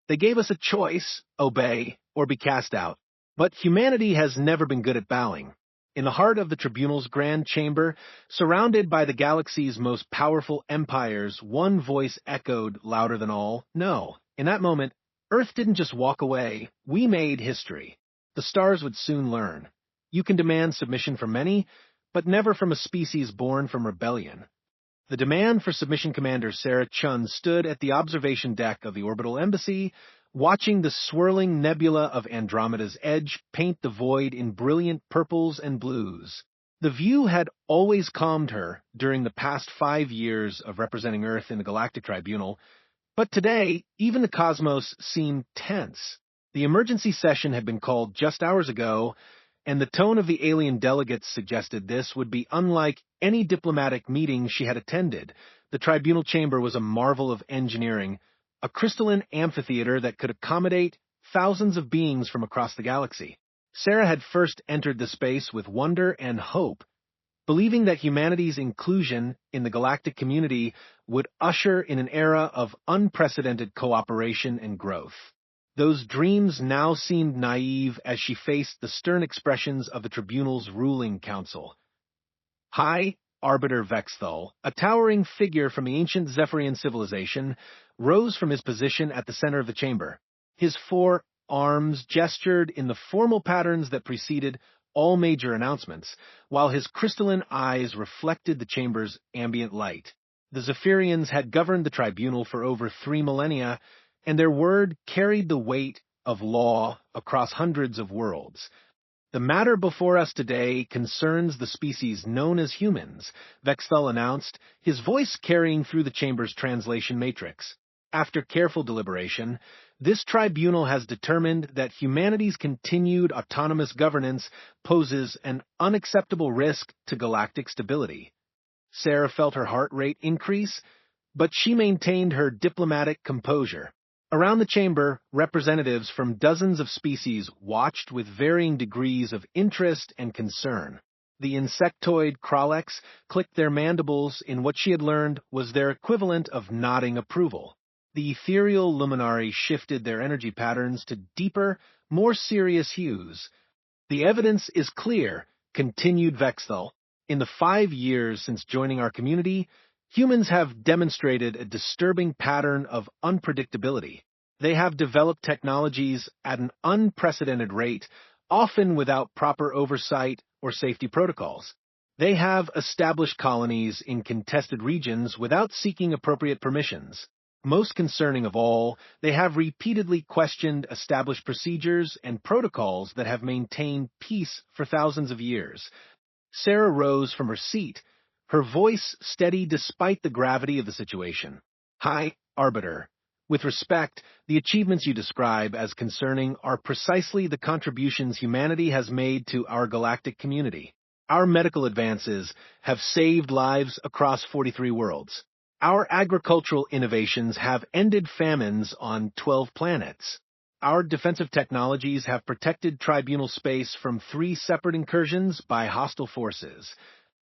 They gave us a choice: obey or be cast out. But humanity has never been good at bowing. In the heart of the tribunal's grand chamber, surrounded by the galaxy's most powerful empires, one voice echoed louder than all: no. In that moment, Earth didn't just walk away. We made history. The stars would soon learn. You can demand submission from many, but never from a species born from rebellion. The demand for submission commander Sarah Chun stood at the observation deck of the orbital embassy, watching the swirling nebula of Andromeda's edge paint the void in brilliant purples and blues. The view had always calmed her during the past 5 years of representing Earth in the Galactic Tribunal, but today, even the cosmos seemed tense. The emergency session had been called just hours ago, and the tone of the alien delegates suggested this would be unlike any diplomatic meeting she had attended. The tribunal chamber was a marvel of engineering, a crystalline amphitheater that could accommodate thousands of beings from across the galaxy. Sarah had first entered the space with wonder and hope, believing that humanity's inclusion in the galactic community would usher in an era of unprecedented cooperation and growth. Those dreams now seemed naive as she faced the stern expressions of the tribunal's ruling council. High Arbiter Vexthal, a towering figure from the ancient Zephyrian civilization, rose from his position at the center of the chamber. His 4 arms gestured in the formal patterns that preceded all major announcements, while his crystalline eyes reflected the chamber's ambient light. The Zephyrians had governed the tribunal for over 3 millennia, and their word carried the weight of law across hundreds of worlds. The matter before us today concerns the species known as humans, Vexthal announced, his voice carrying through the chamber's translation matrix. After careful deliberation, this tribunal has determined that humanity's continued autonomous governance poses an unacceptable risk to galactic stability. Sarah felt her heart rate increase, but she maintained her diplomatic composure. Around the chamber, representatives from dozens of species watched with varying degrees of interest and concern. The insectoid Kralex clicked their mandibles in what she had learned was their equivalent of nodding approval. The ethereal luminari shifted their energy patterns to deeper, more serious hues. The evidence is clear, continued Vexthal. In the 5 years since joining our community, humans have demonstrated a disturbing pattern of unpredictability. They have developed technologies at an unprecedented rate, often without proper oversight or safety protocols. They have established colonies in contested regions without seeking appropriate permissions. Most concerning of all, they have repeatedly questioned established procedures and protocols that have maintained peace for thousands of years. Sarah rose from her seat, her voice steady despite the gravity of the situation. High Arbiter, with respect, the achievements you describe as concerning are precisely the contributions humanity has made to our galactic community. Our medical advances have saved lives across 43 worlds. Our agricultural innovations have ended famines on 12 planets. Our defensive technologies have protected tribunal space from 3 separate incursions by hostile forces.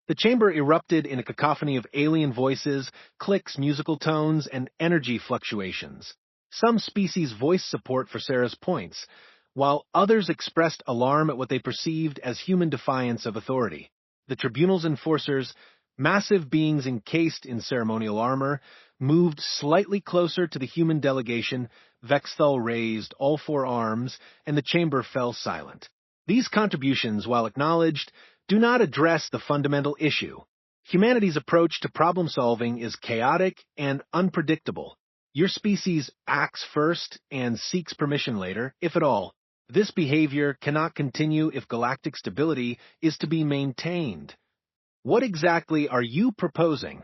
The chamber erupted in a cacophony of alien voices, clicks, musical tones, and energy fluctuations. Some species voiced support for Sarah's points, while others expressed alarm at what they perceived as human defiance of authority. The tribunal's enforcers, massive beings encased in ceremonial armor, moved slightly closer to the human delegation. Vexthal raised all 4 arms, and the chamber fell silent. These contributions, while acknowledged, do not address the fundamental issue. Humanity's approach to problem-solving is chaotic and unpredictable. Your species acts first and seeks permission later, if at all. This behavior cannot continue if galactic stability is to be maintained. What exactly are you proposing?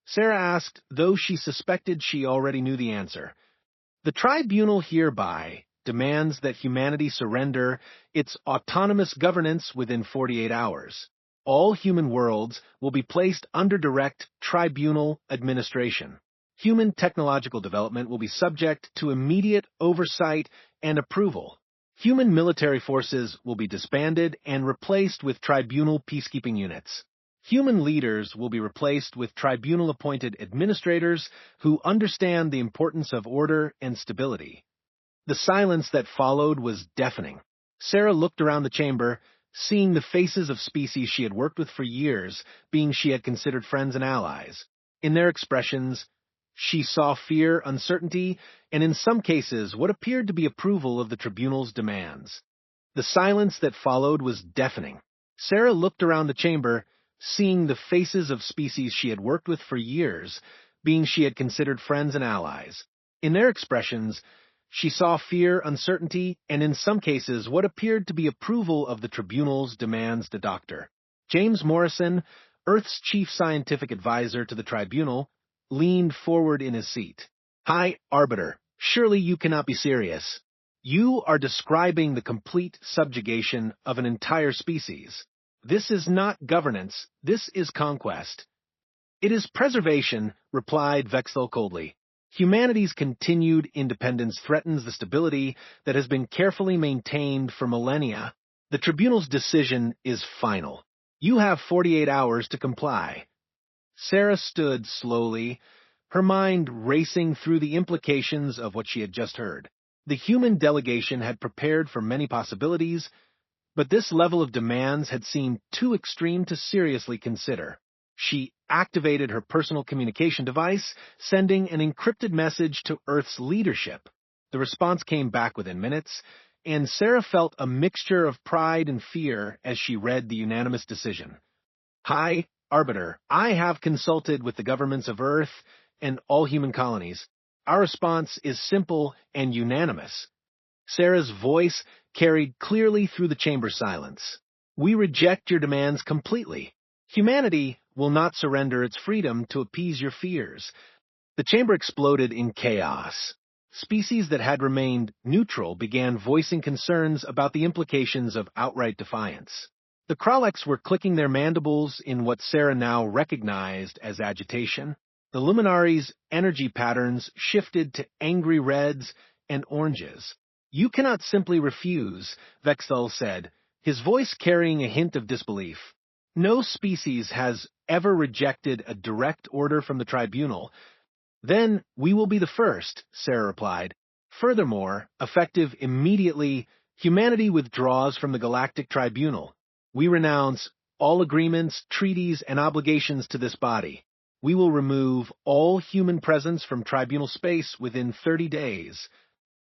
Sarah asked, though she suspected she already knew the answer. The tribunal hereby demands that humanity surrender its autonomous governance within 48 hours. All human worlds will be placed under direct tribunal administration. Human technological development will be subject to immediate oversight and approval. Human military forces will be disbanded and replaced with tribunal peacekeeping units. Human leaders will be replaced with tribunal-appointed administrators who understand the importance of order and stability. The silence that followed was deafening. Sarah looked around the chamber, seeing the faces of species she had worked with for years, being she had considered friends and allies. In their expressions, she saw fear, uncertainty, and in some cases what appeared to be approval of the tribunal's demands. The silence that followed was deafening. Sarah looked around the chamber, seeing the faces of species she had worked with for years, being she had considered friends and allies. In their expressions, she saw fear, uncertainty, and in some cases what appeared to be approval of the tribunal's demands. The Dr. James Morrison, Earth's chief scientific advisor to the tribunal, leaned forward in his seat. "High Arbiter, surely you cannot be serious. You are describing the complete subjugation of an entire species. This is not governance, this is conquest." "It is preservation," replied Vexel coldly. "Humanity's continued independence threatens the stability that has been carefully maintained for millennia. The tribunal's decision is final. You have 48 hours to comply." Sarah stood slowly, her mind racing through the implications of what she had just heard. The human delegation had prepared for many possibilities, but this level of demands had seemed too extreme to seriously consider. She activated her personal communication device, sending an encrypted message to Earth's leadership. The response came back within minutes, and Sarah felt a mixture of pride and fear as she read the unanimous decision. "High Arbiter, I have consulted with the governments of Earth and all human colonies. Our response is simple and unanimous." Sarah's voice carried clearly through the chamber silence. "We reject your demands completely. Humanity will not surrender its freedom to appease your fears." The chamber exploded in chaos. Species that had remained neutral began voicing concerns about the implications of outright defiance. The Kraleks were clicking their mandibles in what Sarah now recognized as agitation. The Luminaries' energy patterns shifted to angry reds and oranges. "You cannot simply refuse," Vexel said, his voice carrying a hint of disbelief. "No species has ever rejected a direct order from the tribunal." "Then we will be the first," Sarah replied. "Furthermore, effective immediately, humanity withdraws from the Galactic Tribunal. We renounce all agreements, treaties, and obligations to this body. We will remove all human presence from tribunal space within 30 days.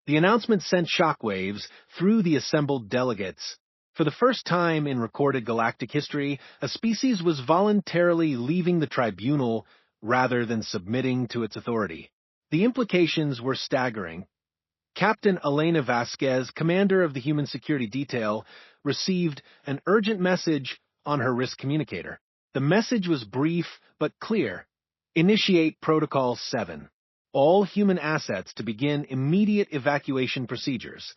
The announcement sent shockwaves through the assembled delegates. For the first time in recorded galactic history, a species was voluntarily leaving the tribunal rather than submitting to its authority. The implications were staggering. Captain Elena Vasquez, commander of the Human Security Detail, received an urgent message on her wrist communicator. The message was brief but clear. "Initiate Protocol 7. All human assets to begin immediate evacuation procedures."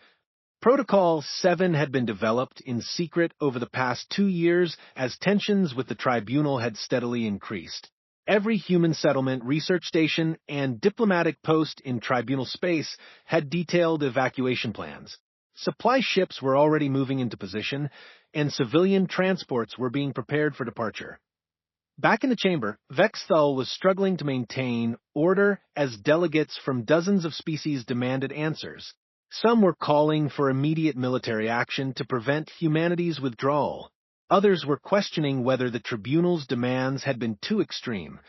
Protocol 7 had been developed in secret over the past 2 years as tensions with the tribunal had steadily increased. Every human settlement, research station, and diplomatic post in tribunal space had detailed evacuation plans. Supply ships were already moving into position, and civilian transports were being prepared for departure. Back in the chamber, Vexthal was struggling to maintain order as delegates from dozens of species demanded answers. Some were calling for immediate military action to prevent humanity's withdrawal. Others were questioning whether the tribunal's demands had been too extreme.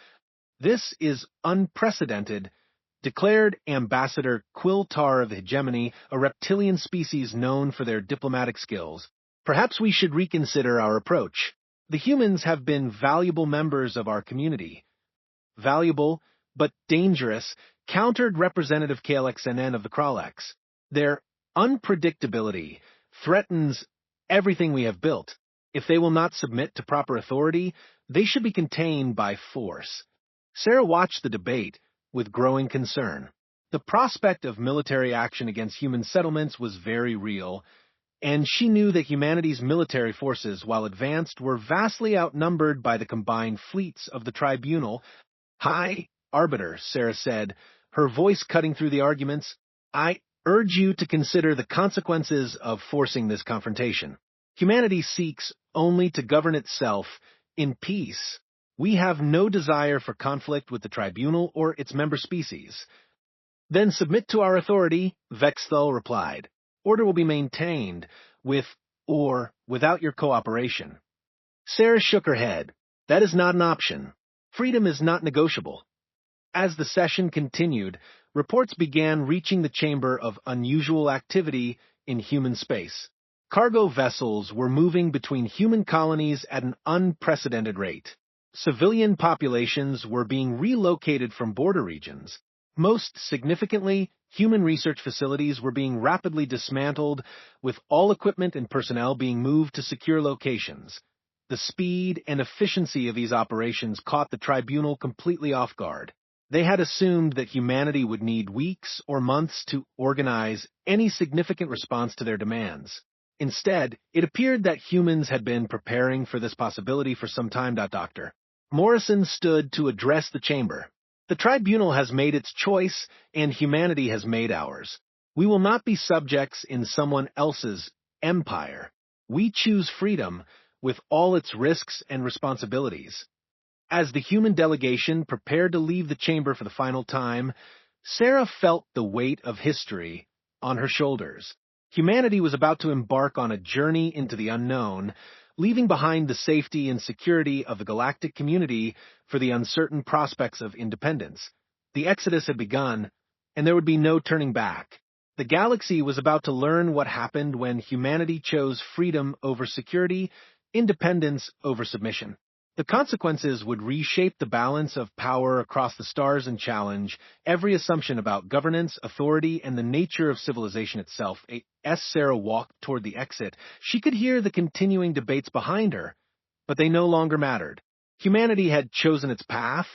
"This is unprecedented," declared Ambassador Quiltar of Hegemony, a reptilian species known for their diplomatic skills. "Perhaps we should reconsider our approach. The humans have been valuable members of our community." "Valuable, but dangerous," countered Representative KLXNN of the Kraleks. "Their unpredictability threatens everything we have built. If they will not submit to proper authority, they should be contained by force." Sarah watched the debate with growing concern. The prospect of military action against human settlements was very real, and she knew that humanity's military forces, while advanced, were vastly outnumbered by the combined fleets of the tribunal. "High Arbiter," Sarah said, her voice cutting through the arguments, "I urge you to consider the consequences of forcing this confrontation. Humanity seeks only to govern itself in peace. We have no desire for conflict with the tribunal or its member species. Then submit to our authority, Vexthal replied. Order will be maintained, with or without your cooperation. Sarah shook her head. That is not an option. Freedom is not negotiable. As the session continued, reports began reaching the chamber of unusual activity in human space. Cargo vessels were moving between human colonies at an unprecedented rate. Civilian populations were being relocated from border regions. Most significantly, human research facilities were being rapidly dismantled, with all equipment and personnel being moved to secure locations. The speed and efficiency of these operations caught the tribunal completely off guard. They had assumed that humanity would need weeks or months to organize any significant response to their demands. Instead, it appeared that humans had been preparing for this possibility for some time. Dr. Morrison stood to address the chamber. The tribunal has made its choice, and humanity has made ours. We will not be subjects in someone else's empire. We choose freedom, with all its risks and responsibilities. As the human delegation prepared to leave the chamber for the final time, Sarah felt the weight of history on her shoulders. Humanity was about to embark on a journey into the unknown, leaving behind the safety and security of the galactic community for the uncertain prospects of independence. The exodus had begun, and there would be no turning back. The galaxy was about to learn what happened when humanity chose freedom over security, independence over submission. The consequences would reshape the balance of power across the stars and challenge every assumption about governance, authority, and the nature of civilization itself. As Sarah walked toward the exit, she could hear the continuing debates behind her, but they no longer mattered. Humanity had chosen its path,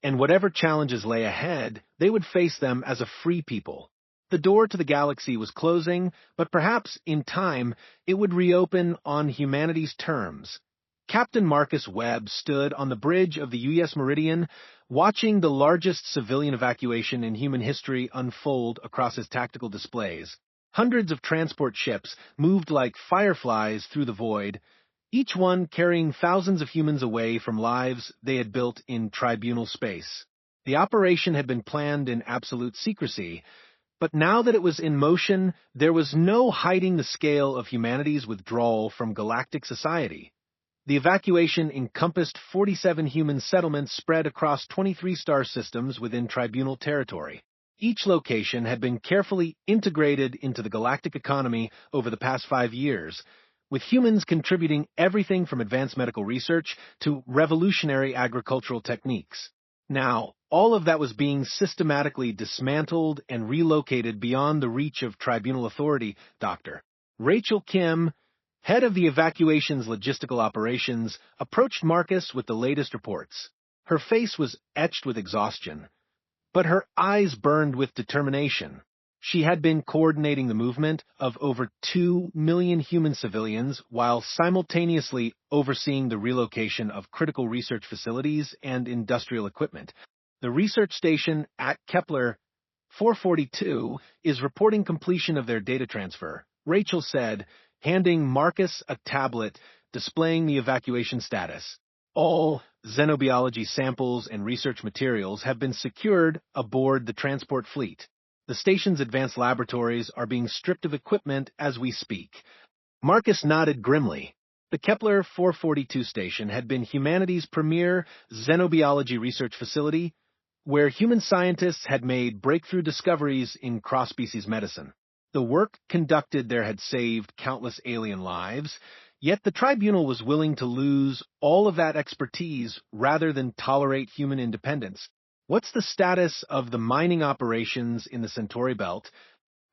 and whatever challenges lay ahead, they would face them as a free people. The door to the galaxy was closing, but perhaps, in time, it would reopen on humanity's terms. Captain Marcus Webb stood on the bridge of the U.S. Meridian, watching the largest civilian evacuation in human history unfold across his tactical displays. Hundreds of transport ships moved like fireflies through the void, each one carrying thousands of humans away from lives they had built in tribunal space. The operation had been planned in absolute secrecy, but now that it was in motion, there was no hiding the scale of humanity's withdrawal from galactic society. The evacuation encompassed 47 human settlements spread across 23 star systems within tribunal territory. Each location had been carefully integrated into the galactic economy over the past 5 years, with humans contributing everything from advanced medical research to revolutionary agricultural techniques. Now, all of that was being systematically dismantled and relocated beyond the reach of tribunal authority. Dr. Rachel Kim, head of the evacuation's logistical operations, approached Marcus with the latest reports. Her face was etched with exhaustion, but her eyes burned with determination. She had been coordinating the movement of over 2 million human civilians while simultaneously overseeing the relocation of critical research facilities and industrial equipment. The research station at Kepler 442 is reporting completion of their data transfer, Rachel said, handing Marcus a tablet displaying the evacuation status. All xenobiology samples and research materials have been secured aboard the transport fleet. The station's advanced laboratories are being stripped of equipment as we speak. Marcus nodded grimly. The Kepler 442 station had been humanity's premier xenobiology research facility, where human scientists had made breakthrough discoveries in cross-species medicine. The work conducted there had saved countless alien lives, yet the tribunal was willing to lose all of that expertise rather than tolerate human independence. What's the status of the mining operations in the Centauri belt?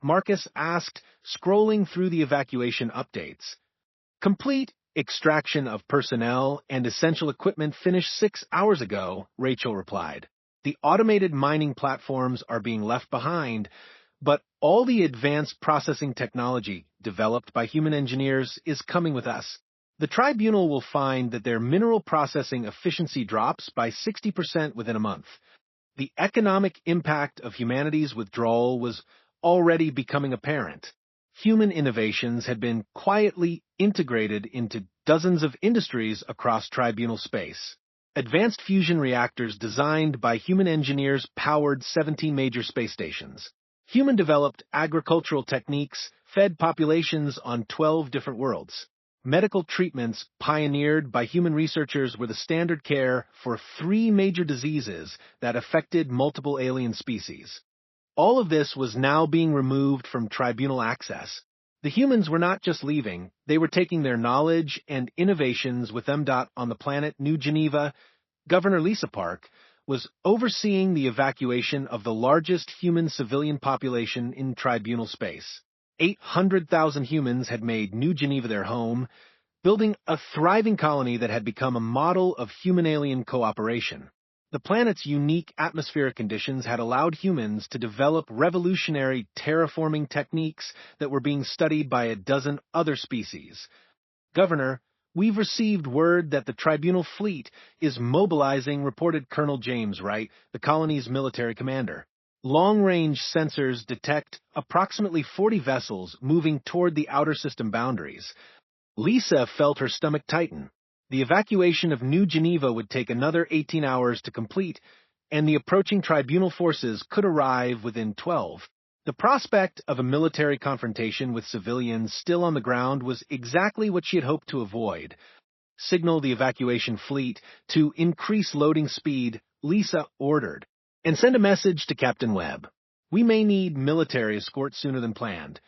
Marcus asked, scrolling through the evacuation updates. Complete extraction of personnel and essential equipment finished 6 hours ago, Rachel replied. The automated mining platforms are being left behind, but all the advanced processing technology developed by human engineers is coming with us. The tribunal will find that their mineral processing efficiency drops by 60% within a month. The economic impact of humanity's withdrawal was already becoming apparent. Human innovations had been quietly integrated into dozens of industries across tribunal space. Advanced fusion reactors designed by human engineers powered 17 major space stations. Human-developed agricultural techniques fed populations on 12 different worlds. Medical treatments pioneered by human researchers were the standard care for 3 major diseases that affected multiple alien species. All of this was now being removed from tribunal access. The humans were not just leaving, they were taking their knowledge and innovations with them. On the planet New Geneva, Governor Lisa Park was overseeing the evacuation of the largest human civilian population in tribunal space. 800,000 humans had made New Geneva their home, building a thriving colony that had become a model of human-alien cooperation. The planet's unique atmospheric conditions had allowed humans to develop revolutionary terraforming techniques that were being studied by a dozen other species. Governor, we've received word that the tribunal fleet is mobilizing, reported Colonel James Wright, the colony's military commander. Long-range sensors detect approximately 40 vessels moving toward the outer system boundaries. Lisa felt her stomach tighten. The evacuation of New Geneva would take another 18 hours to complete, and the approaching tribunal forces could arrive within 12. The prospect of a military confrontation with civilians still on the ground was exactly what she had hoped to avoid. Signal the evacuation fleet to increase loading speed, Lisa ordered, and send a message to Captain Webb. We may need military escort sooner than planned.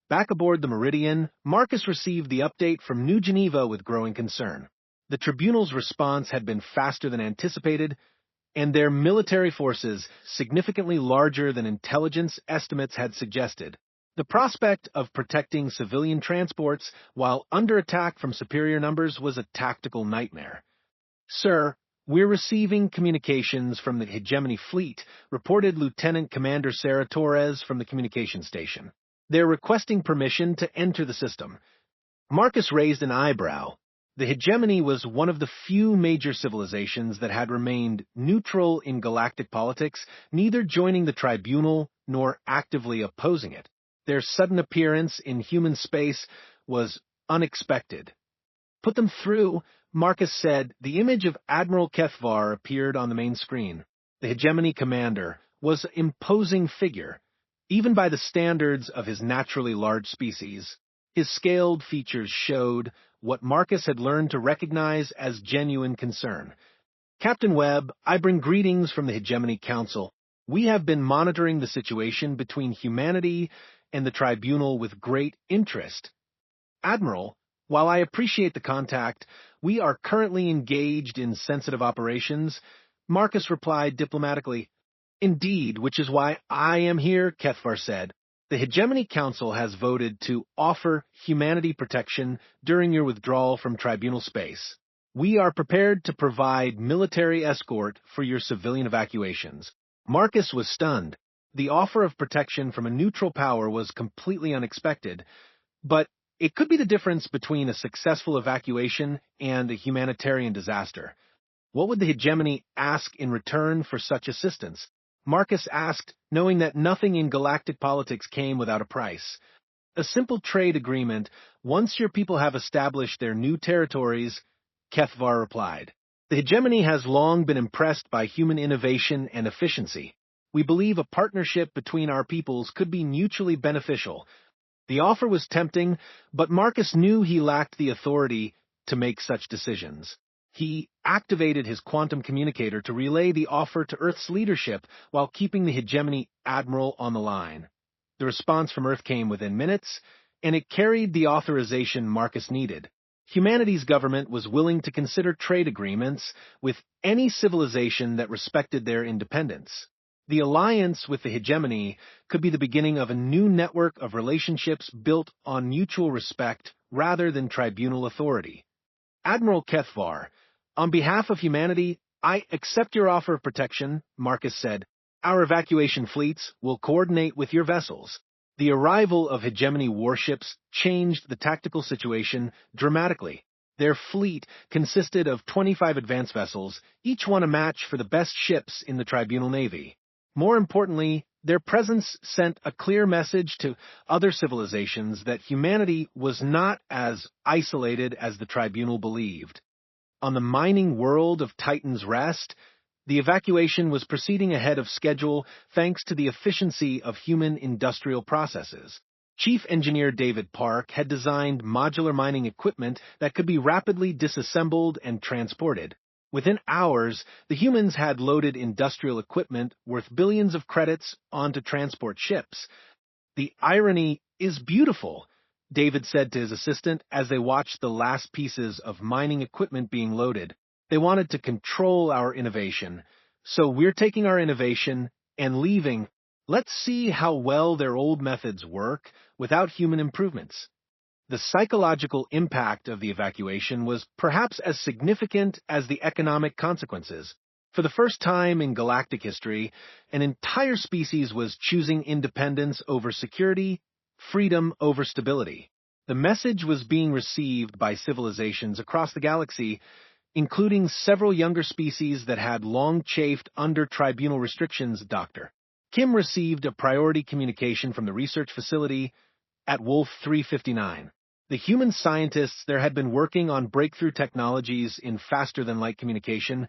Back aboard the Meridian, Marcus received the update from New Geneva with growing concern. The tribunal's response had been faster than anticipated, and their military forces significantly larger than intelligence estimates had suggested. The prospect of protecting civilian transports while under attack from superior numbers was a tactical nightmare. Sir, we're receiving communications from the Hegemony Fleet, reported Lieutenant Commander Sarah Torres from the communication station. They're requesting permission to enter the system. Marcus raised an eyebrow. The Hegemony was one of the few major civilizations that had remained neutral in galactic politics, neither joining the tribunal nor actively opposing it. Their sudden appearance in human space was unexpected. Put them through, Marcus said. The image of Admiral Kethvar appeared on the main screen. The Hegemony commander was an imposing figure, even by the standards of his naturally large species. His scaled features showed what Marcus had learned to recognize as genuine concern. Captain Webb, I bring greetings from the Hegemony Council. We have been monitoring the situation between humanity and the tribunal with great interest. Admiral, while I appreciate the contact, we are currently engaged in sensitive operations. Marcus replied diplomatically. Indeed, which is why I am here, Kethvar said. The Hegemony Council has voted to offer humanity protection during your withdrawal from tribunal space. We are prepared to provide military escort for your civilian evacuations. Marcus was stunned. The offer of protection from a neutral power was completely unexpected, but it could be the difference between a successful evacuation and a humanitarian disaster. What would the Hegemony ask in return for such assistance? Marcus asked, knowing that nothing in galactic politics came without a price. A simple trade agreement, once your people have established their new territories, Kethvar replied. The Hegemony has long been impressed by human innovation and efficiency. We believe a partnership between our peoples could be mutually beneficial. The offer was tempting, but Marcus knew he lacked the authority to make such decisions. He activated his quantum communicator to relay the offer to Earth's leadership while keeping the Hegemony Admiral on the line. The response from Earth came within minutes, and it carried the authorization Marcus needed. Humanity's government was willing to consider trade agreements with any civilization that respected their independence. The alliance with the Hegemony could be the beginning of a new network of relationships built on mutual respect rather than tribunal authority. Admiral Kethvar, on behalf of humanity, I accept your offer of protection, Marcus said. Our evacuation fleets will coordinate with your vessels. The arrival of Hegemony warships changed the tactical situation dramatically. Their fleet consisted of 25 advance vessels, each one a match for the best ships in the tribunal navy. More importantly, their presence sent a clear message to other civilizations that humanity was not as isolated as the tribunal believed. on the mining world of Titan's Rest, the evacuation was proceeding ahead of schedule thanks to the efficiency of human industrial processes. Chief Engineer David Park had designed modular mining equipment that could be rapidly disassembled and transported. Within hours, the humans had loaded industrial equipment worth billions of credits onto transport ships. "The irony is beautiful," David said to his assistant as they watched the last pieces of mining equipment being loaded. "They wanted to control our innovation, so we're taking our innovation and leaving. Let's see how well their old methods work without human improvements." The psychological impact of the evacuation was perhaps as significant as the economic consequences. For the first time in galactic history, an entire species was choosing independence over security, freedom over stability. The message was being received by civilizations across the galaxy, including several younger species that had long chafed under tribunal restrictions. Dr. Kim received a priority communication from the research facility at Wolf 359. The human scientists there had been working on breakthrough technologies in faster-than-light communication,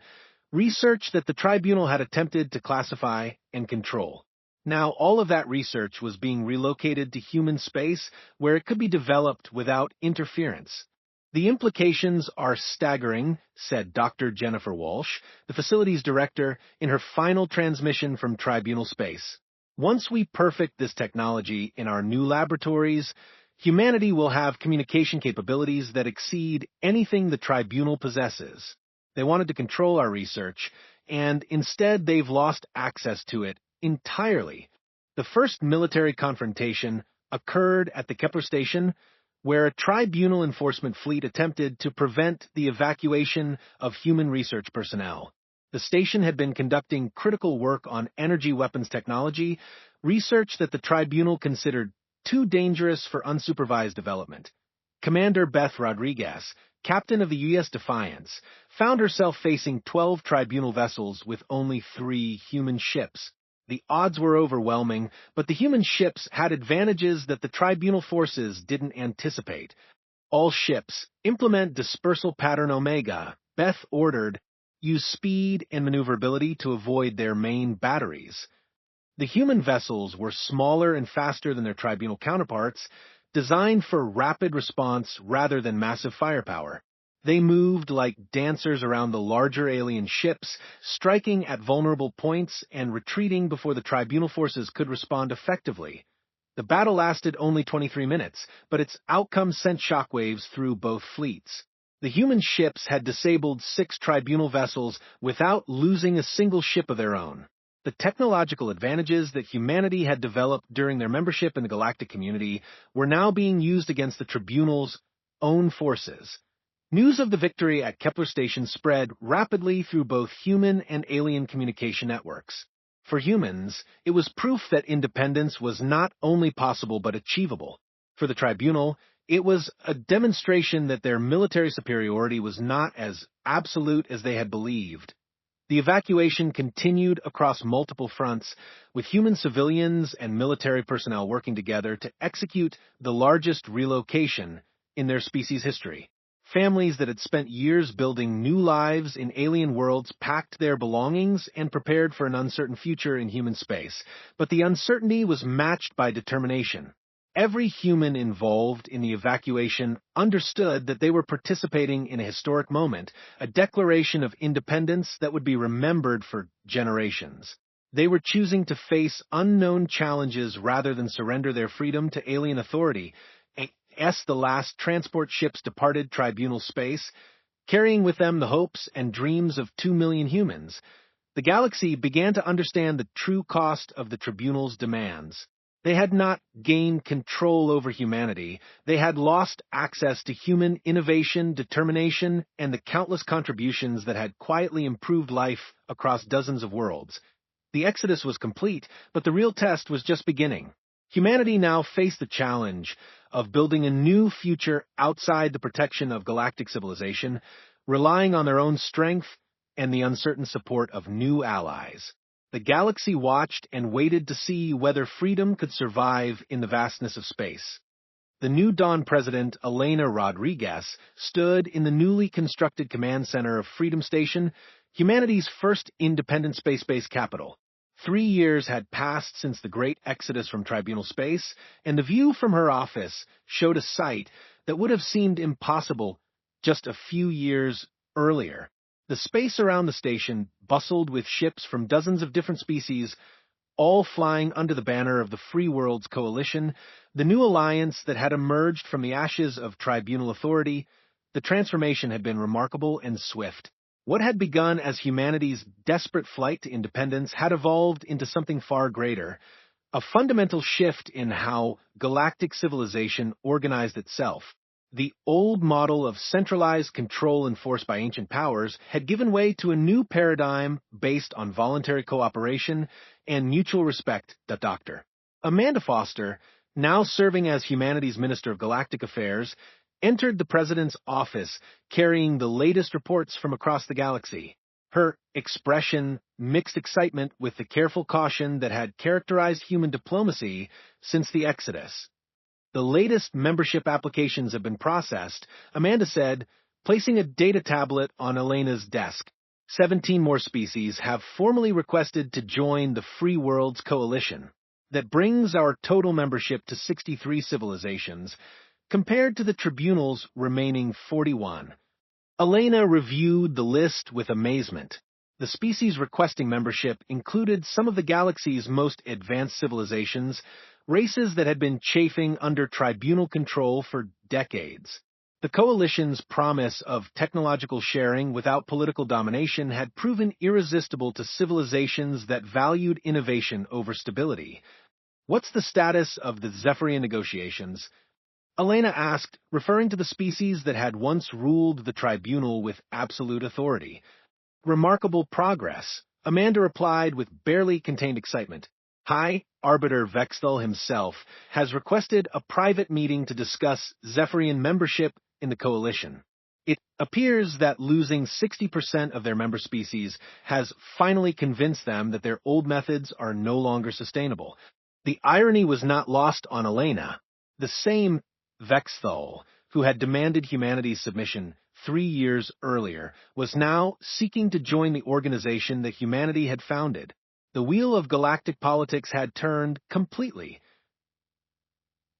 research that the tribunal had attempted to classify and control. Now, all of that research was being relocated to human space where it could be developed without interference. "The implications are staggering," said Dr. Jennifer Walsh, the facility's director, in her final transmission from tribunal space. "Once we perfect this technology in our new laboratories, humanity will have communication capabilities that exceed anything the tribunal possesses. They wanted to control our research, and instead they've lost access to it entirely." The first military confrontation occurred at the Kepler station, where a tribunal enforcement fleet attempted to prevent the evacuation of human research personnel. The station had been conducting critical work on energy weapons technology, research that the tribunal considered too dangerous for unsupervised development. Commander Beth Rodriguez, captain of the U.S. Defiance, found herself facing 12 tribunal vessels with only 3 human ships. The odds were overwhelming, but the human ships had advantages that the tribunal forces didn't anticipate. "All ships, implement dispersal pattern Omega," Beth ordered. "Use speed and maneuverability to avoid their main batteries." The human vessels were smaller and faster than their tribunal counterparts, designed for rapid response rather than massive firepower. They moved like dancers around the larger alien ships, striking at vulnerable points and retreating before the tribunal forces could respond effectively. The battle lasted only 23 minutes, but its outcome sent shockwaves through both fleets. The human ships had disabled 6 tribunal vessels without losing a single ship of their own. The technological advantages that humanity had developed during their membership in the galactic community were now being used against the tribunal's own forces. News of the victory at Kepler Station spread rapidly through both human and alien communication networks. For humans, it was proof that independence was not only possible but achievable. For the tribunal, it was a demonstration that their military superiority was not as absolute as they had believed. The evacuation continued across multiple fronts, with human civilians and military personnel working together to execute the largest relocation in their species' history. Families that had spent years building new lives in alien worlds packed their belongings and prepared for an uncertain future in human space, but the uncertainty was matched by determination. Every human involved in the evacuation understood that they were participating in a historic moment, a declaration of independence that would be remembered for generations. They were choosing to face unknown challenges rather than surrender their freedom to alien authority. As the last transport ships departed tribunal space, carrying with them the hopes and dreams of 2 million humans, the galaxy began to understand the true cost of the tribunal's demands. They had not gained control over humanity. They had lost access to human innovation, determination, and the countless contributions that had quietly improved life across dozens of worlds. The exodus was complete, but the real test was just beginning. Humanity now faced the challenge of building a new future outside the protection of galactic civilization, relying on their own strength and the uncertain support of new allies. The galaxy watched and waited to see whether freedom could survive in the vastness of space. The New Dawn president, Elena Rodriguez, stood in the newly constructed command center of Freedom Station, humanity's first independent space-based capital. 3 years had passed since the great exodus from Tribunal space, and the view from her office showed a sight that would have seemed impossible just a few years earlier. The space around the station bustled with ships from dozens of different species, all flying under the banner of the Free Worlds Coalition, the new alliance that had emerged from the ashes of tribunal authority. The transformation had been remarkable and swift. What had begun as humanity's desperate flight to independence had evolved into something far greater, a fundamental shift in how galactic civilization organized itself. The old model of centralized control enforced by ancient powers had given way to a new paradigm based on voluntary cooperation and mutual respect. Dr. Amanda Foster, now serving as humanity's Minister of Galactic Affairs, entered the president's office carrying the latest reports from across the galaxy. Her expression mixed excitement with the careful caution that had characterized human diplomacy since the Exodus. The latest membership applications have been processed, Amanda said, placing a data tablet on Elena's desk. 17 more species have formally requested to join the Free Worlds Coalition. That brings our total membership to 63 civilizations, compared to the Tribunal's remaining 41. Elena reviewed the list with amazement. The species requesting membership included some of the galaxy's most advanced civilizations, races that had been chafing under tribunal control for decades. The Coalition's promise of technological sharing without political domination had proven irresistible to civilizations that valued innovation over stability. What's the status of the Zephyrian negotiations? Elena asked, referring to the species that had once ruled the tribunal with absolute authority. Remarkable progress, Amanda replied with barely contained excitement. High Arbiter Vexthal himself has requested a private meeting to discuss Zephyrian membership in the Coalition. It appears that losing 60% of their member species has finally convinced them that their old methods are no longer sustainable. The irony was not lost on Elena. The same Vexthal, who had demanded humanity's submission 3 years earlier, was now seeking to join the organization that humanity had founded. The wheel of galactic politics had turned completely.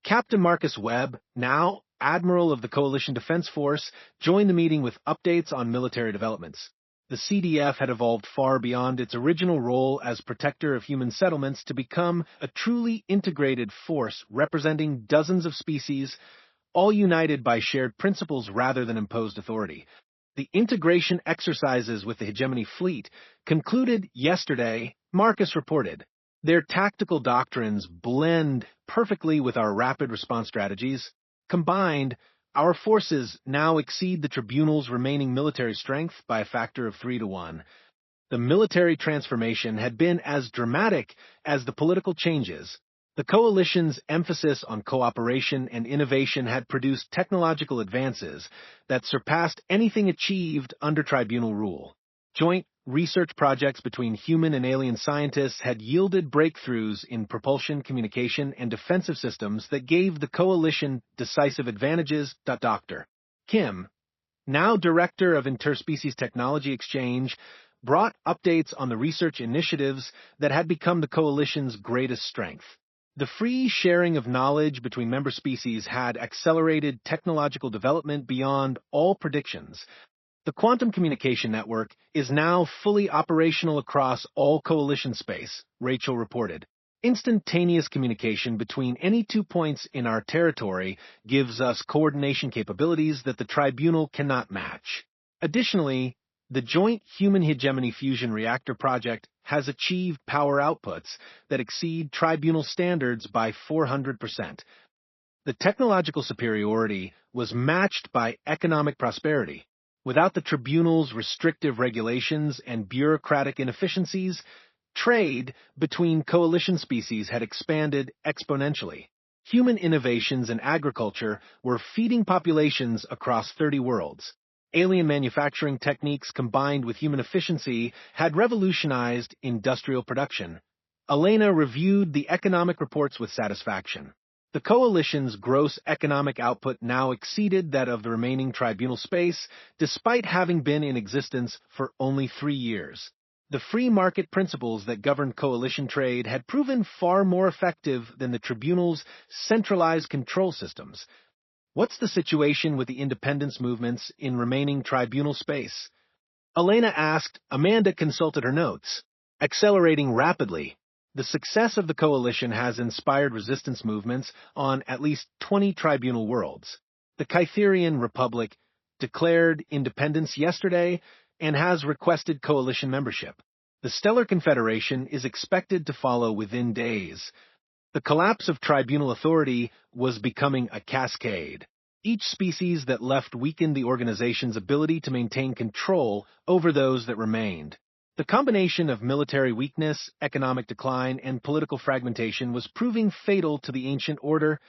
Captain Marcus Webb, now Admiral of the Coalition Defense Force, joined the meeting with updates on military developments. The CDF had evolved far beyond its original role as protector of human settlements to become a truly integrated force representing dozens of species, all united by shared principles rather than imposed authority. The integration exercises with the Hegemony Fleet concluded yesterday, Marcus reported. Their tactical doctrines blend perfectly with our rapid response strategies. Combined, our forces now exceed the Tribunal's remaining military strength by a factor of 3 to 1. The military transformation had been as dramatic as the political changes. The Coalition's emphasis on cooperation and innovation had produced technological advances that surpassed anything achieved under tribunal rule. Joint research projects between human and alien scientists had yielded breakthroughs in propulsion, communication, and defensive systems that gave the Coalition decisive advantages. Dr. Kim, now Director of Interspecies Technology Exchange, brought updates on the research initiatives that had become the Coalition's greatest strength. The free sharing of knowledge between member species had accelerated technological development beyond all predictions. The quantum communication network is now fully operational across all Coalition space, Rachel reported. Instantaneous communication between any 2 points in our territory gives us coordination capabilities that the Tribunal cannot match. Additionally, the Joint Human Hegemony Fusion Reactor project has achieved power outputs that exceed Tribunal standards by 400%. The technological superiority was matched by economic prosperity. Without the Tribunal's restrictive regulations and bureaucratic inefficiencies, trade between Coalition species had expanded exponentially. Human innovations in agriculture were feeding populations across 30 worlds. Alien manufacturing techniques combined with human efficiency had revolutionized industrial production. Elena reviewed the economic reports with satisfaction. The coalition's gross economic output now exceeded that of the remaining tribunal space, despite having been in existence for only 3 years. The free market principles that governed coalition trade had proven far more effective than the tribunal's centralized control systems. What's the situation with the independence movements in remaining tribunal space? Elena asked. Amanda consulted her notes. Accelerating rapidly. The success of the coalition has inspired resistance movements on at least 20 tribunal worlds. The Kytherian Republic declared independence yesterday and has requested coalition membership. The Stellar Confederation is expected to follow within days. The collapse of tribunal authority was becoming a cascade. Each species that left weakened the organization's ability to maintain control over those that remained. The combination of military weakness, economic decline, and political fragmentation was proving fatal to the ancient order.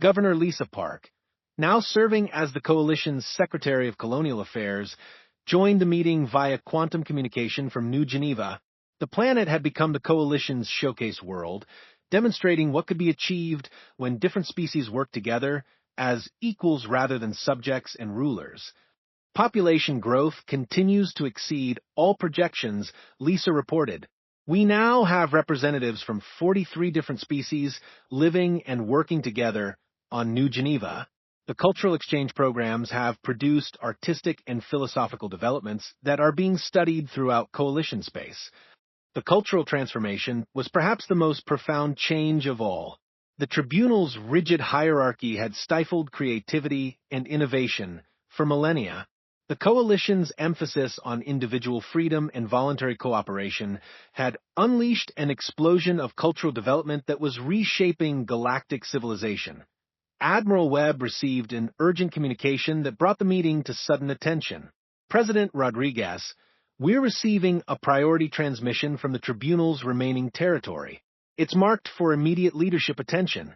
Governor Lisa Park, now serving as the coalition's Secretary of Colonial Affairs, joined the meeting via quantum communication from New Geneva. The planet had become the coalition's showcase world, demonstrating what could be achieved when different species work together as equals rather than subjects and rulers. Population growth continues to exceed all projections, Lisa reported. We now have representatives from 43 different species living and working together on New Geneva. The cultural exchange programs have produced artistic and philosophical developments that are being studied throughout coalition space. The cultural transformation was perhaps the most profound change of all. The tribunal's rigid hierarchy had stifled creativity and innovation for millennia. The coalition's emphasis on individual freedom and voluntary cooperation had unleashed an explosion of cultural development that was reshaping galactic civilization. Admiral Webb received an urgent communication that brought the meeting to sudden attention. President Rodriguez, we're receiving a priority transmission from the tribunal's remaining territory. It's marked for immediate leadership attention.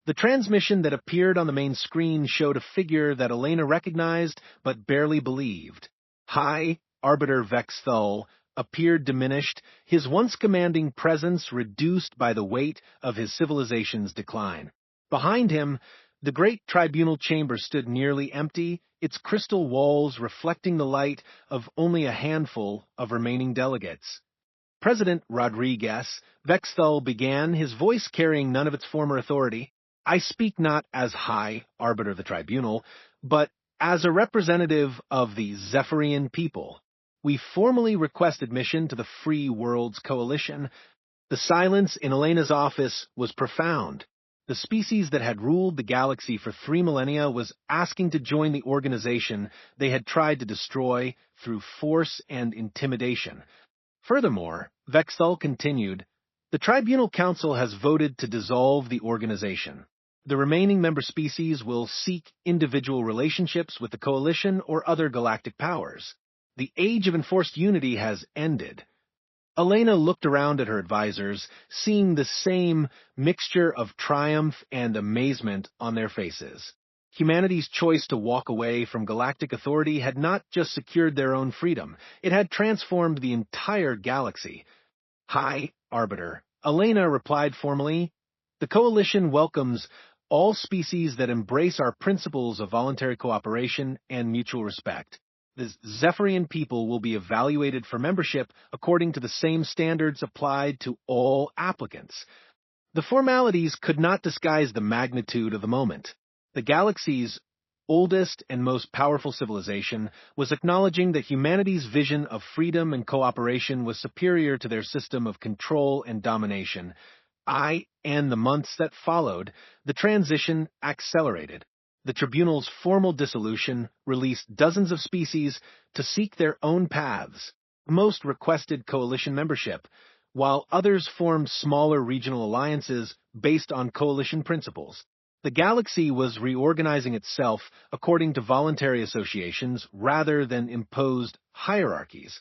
The transmission that appeared on the main screen showed a figure that Elena recognized but barely believed. High Arbiter Vexthul appeared diminished, his once commanding presence reduced by the weight of his civilization's decline. Behind him, the great tribunal chamber stood nearly empty, its crystal walls reflecting the light of only a handful of remaining delegates. President Rodriguez Vexthul began, his voice carrying none of its former authority. I speak not as High Arbiter of the Tribunal, but as a representative of the Zephyrian people. We formally request admission to the Free Worlds Coalition. The silence in Elena's office was profound. The species that had ruled the galaxy for 3 millennia was asking to join the organization they had tried to destroy through force and intimidation. Furthermore, Vexthul continued, the Tribunal Council has voted to dissolve the organization. The remaining member species will seek individual relationships with the Coalition or other galactic powers. The age of enforced unity has ended. Elena looked around at her advisors, seeing the same mixture of triumph and amazement on their faces. Humanity's choice to walk away from galactic authority had not just secured their own freedom, it had transformed the entire galaxy. High Arbiter, Elena replied formally, the Coalition welcomes all species that embrace our principles of voluntary cooperation and mutual respect. The Zephyrian people will be evaluated for membership according to the same standards applied to all applicants. The formalities could not disguise the magnitude of the moment. The galaxy's oldest and most powerful civilization was acknowledging that humanity's vision of freedom and cooperation was superior to their system of control and domination. And the months that followed, the transition accelerated. The Tribunal's formal dissolution released dozens of species to seek their own paths. Most requested coalition membership, while others formed smaller regional alliances based on coalition principles. The galaxy was reorganizing itself according to voluntary associations rather than imposed hierarchies.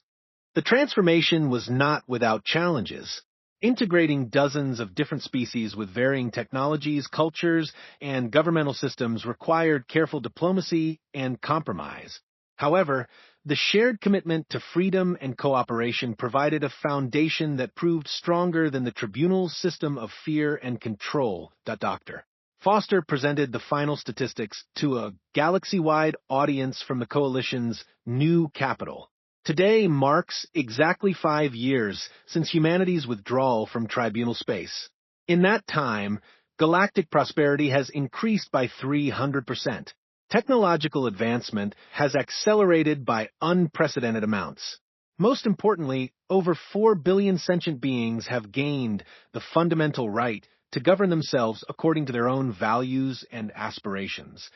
The transformation was not without challenges. Integrating dozens of different species with varying technologies, cultures, and governmental systems required careful diplomacy and compromise. However, the shared commitment to freedom and cooperation provided a foundation that proved stronger than the Tribunal's system of fear and control. Dr. Foster presented the final statistics to a galaxy-wide audience from the Coalition's new capital. Today marks exactly 5 years since humanity's withdrawal from Tribunal space. In that time, galactic prosperity has increased by 300%. Technological advancement has accelerated by unprecedented amounts. Most importantly, over 4 billion sentient beings have gained the fundamental right to govern themselves according to their own values and aspirations.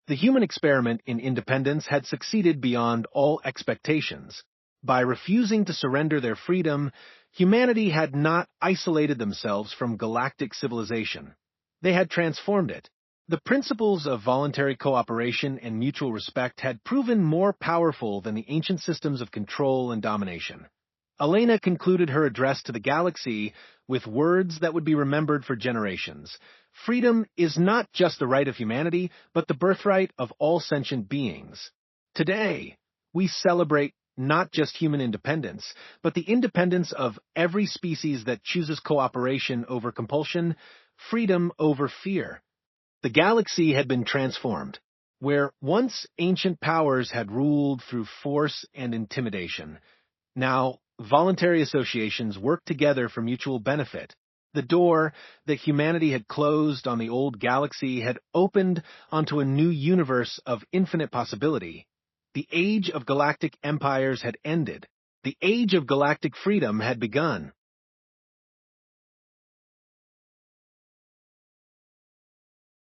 The human experiment in independence had succeeded beyond all expectations. By refusing to surrender their freedom, humanity had not isolated themselves from galactic civilization. They had transformed it. The principles of voluntary cooperation and mutual respect had proven more powerful than the ancient systems of control and domination. Elena concluded her address to the galaxy with words that would be remembered for generations. Freedom is not just the right of humanity, but the birthright of all sentient beings. Today, we celebrate not just human independence, but the independence of every species that chooses cooperation over compulsion, freedom over fear. The galaxy had been transformed. Where once ancient powers had ruled through force and intimidation, now voluntary associations work together for mutual benefit. The door that humanity had closed on the old galaxy had opened onto a new universe of infinite possibility. The age of galactic empires had ended. The age of galactic freedom had begun.